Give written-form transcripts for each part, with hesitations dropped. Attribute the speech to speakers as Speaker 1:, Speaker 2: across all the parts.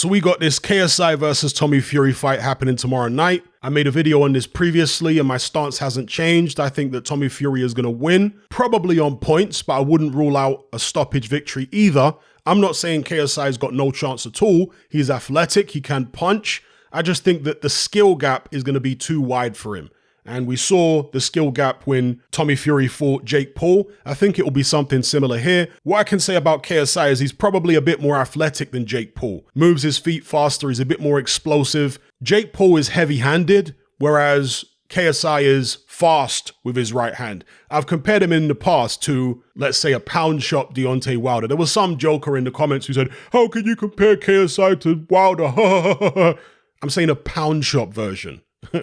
Speaker 1: So we got this KSI versus Tommy Fury fight happening tomorrow night. I made a video on this previously and my stance hasn't changed. I think that Tommy Fury is going to win, probably on points, but I wouldn't rule out a stoppage victory either. I'm not saying KSI's got no chance at all. He's athletic, he can punch. I just think that the skill gap is going to be too wide for him. And we saw the skill gap when Tommy Fury fought Jake Paul. I think it will be something similar here. What I can say about KSI is he's probably a bit more athletic than Jake Paul. Moves his feet faster, he's a bit more explosive. Jake Paul is heavy-handed, whereas KSI is fast with his right hand. I've compared him in the past to, let's say, a pound shop Deontay Wilder. There was some joker in the comments who said, how can you compare KSI to Wilder? I'm saying a pound shop version.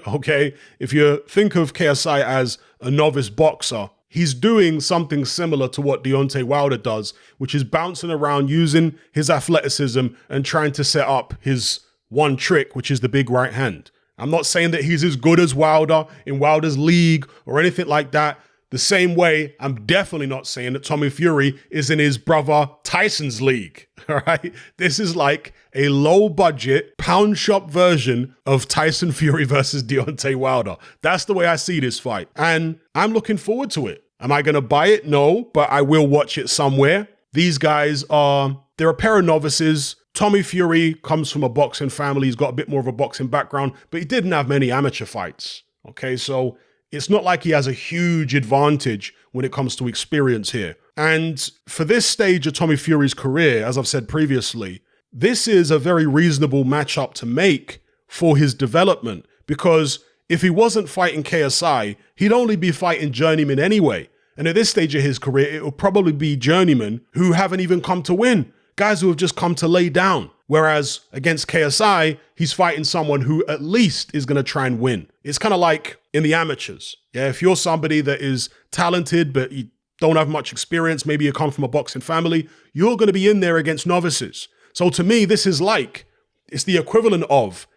Speaker 1: Okay, if you think of KSI as a novice boxer, he's doing something similar to what Deontay Wilder does, which is bouncing around using his athleticism and trying to set up his one trick, which is the big right hand. I'm not saying that he's as good as Wilder in Wilder's league or anything like that. The same way, I'm definitely not saying that Tommy Fury is in his brother Tyson's league, all right? This is like a low-budget, pound shop version of Tyson Fury versus Deontay Wilder. That's the way I see this fight, and I'm looking forward to it. Am I going to buy it? No, but I will watch it somewhere. These guys they're a pair of novices. Tommy Fury comes from a boxing family. He's got a bit more of a boxing background, but he didn't have many amateur fights, okay? So it's not like he has a huge advantage when it comes to experience here. And for this stage of Tommy Fury's career, as I've said previously, this is a very reasonable matchup to make for his development, because if he wasn't fighting KSI, he'd only be fighting journeymen anyway. And at this stage of his career, it will probably be journeymen who haven't even come to win, guys who have just come to lay down. Whereas against KSI, he's fighting someone who at least is going to try and win. It's kind of like in the amateurs. Yeah, if you're somebody that is talented, but you don't have much experience, maybe you come from a boxing family, you're going to be in there against novices. So to me, this is like, it's the equivalent of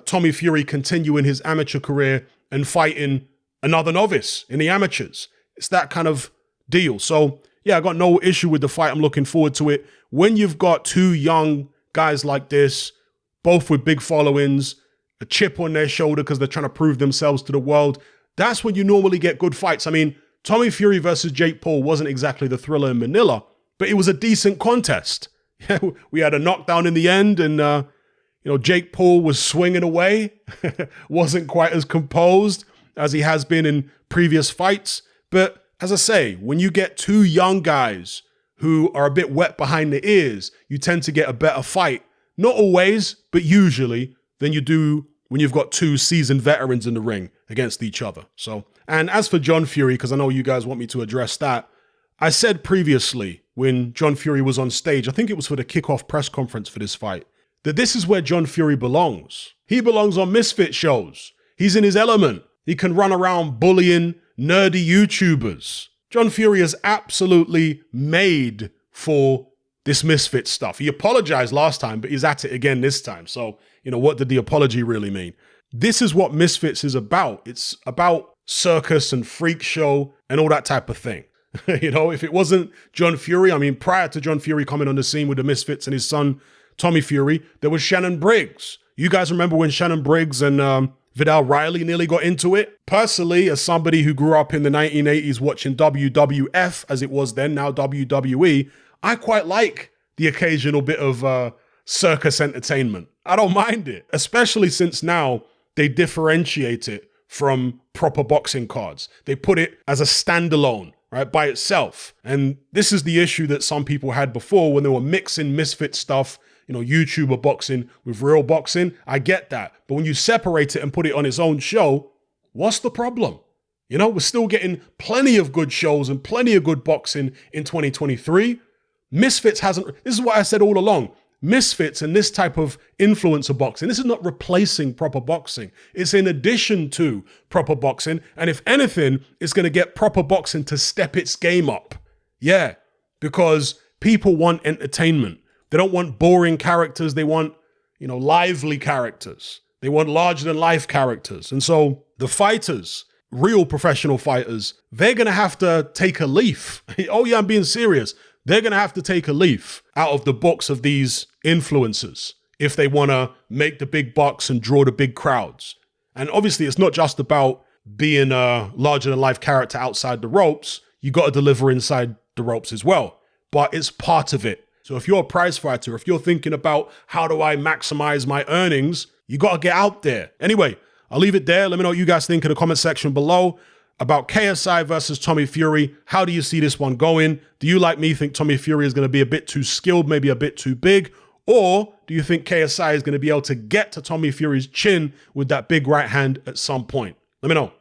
Speaker 1: Tommy Fury continuing his amateur career and fighting another novice in the amateurs. It's that kind of deal. So yeah, I got no issue with the fight. I'm looking forward to it. When you've got two young guys like this, both with big followings, a chip on their shoulder because they're trying to prove themselves to the world, that's when you normally get good fights. I mean, Tommy Fury versus Jake Paul wasn't exactly the thriller in Manila, but it was a decent contest. We had a knockdown in the end, and Jake Paul was swinging away, wasn't quite as composed as he has been in previous fights. But as I say, when you get two young guys who are a bit wet behind the ears, you tend to get a better fight. Not always, but usually, than you do when you've got two seasoned veterans in the ring against each other. So, and as for John Fury, because I know you guys want me to address that, I said previously when John Fury was on stage, I think it was for the kickoff press conference for this fight, that this is where John Fury belongs. He belongs on Misfit shows. He's in his element. He can run around bullying nerdy YouTubers. John Fury is absolutely made for this Misfit stuff. He apologized last time, but he's at it again this time. So, what did the apology really mean? This is what Misfits is about. It's about circus and freak show and all that type of thing. If it wasn't John Fury, I mean, prior to John Fury coming on the scene with the Misfits and his son, Tommy Fury, there was Shannon Briggs. You guys remember when Shannon Briggs and Vidal Riley nearly got into it? Personally, as somebody who grew up in the 1980s watching WWF, as it was then, now WWE, I quite like the occasional bit of circus entertainment. I don't mind it, especially since now they differentiate it from proper boxing cards. They put it as a standalone, right, by itself. And this is the issue that some people had before when they were mixing Misfit stuff, YouTuber boxing with real boxing. I get that. But when you separate it and put it on its own show, what's the problem? We're still getting plenty of good shows and plenty of good boxing in 2023. Misfits hasn't, this is what I said all along. Misfits and this type of influencer boxing, this is not replacing proper boxing. It's in addition to proper boxing. And if anything, it's going to get proper boxing to step its game up. Yeah, because people want entertainment. They don't want boring characters. They want, lively characters. They want larger than life characters. And so the fighters, real professional fighters, they're going to have to take a leaf. Oh yeah, I'm being serious. They're going to have to take a leaf out of the books of these influencers. if they want to make the big bucks and draw the big crowds. And obviously, it's not just about being a larger-than-life character outside the ropes. You got to deliver inside the ropes as well. But it's part of it. So if you're a prize fighter, if you're thinking about how do I maximize my earnings, you got to get out there. Anyway, I'll leave it there. Let me know what you guys think in the comment section below about KSI versus Tommy Fury. How do you see this one going? Do you, like me, think Tommy Fury is going to be a bit too skilled, maybe a bit too big? Or do you think KSI is going to be able to get to Tommy Fury's chin with that big right hand at some point? Let me know.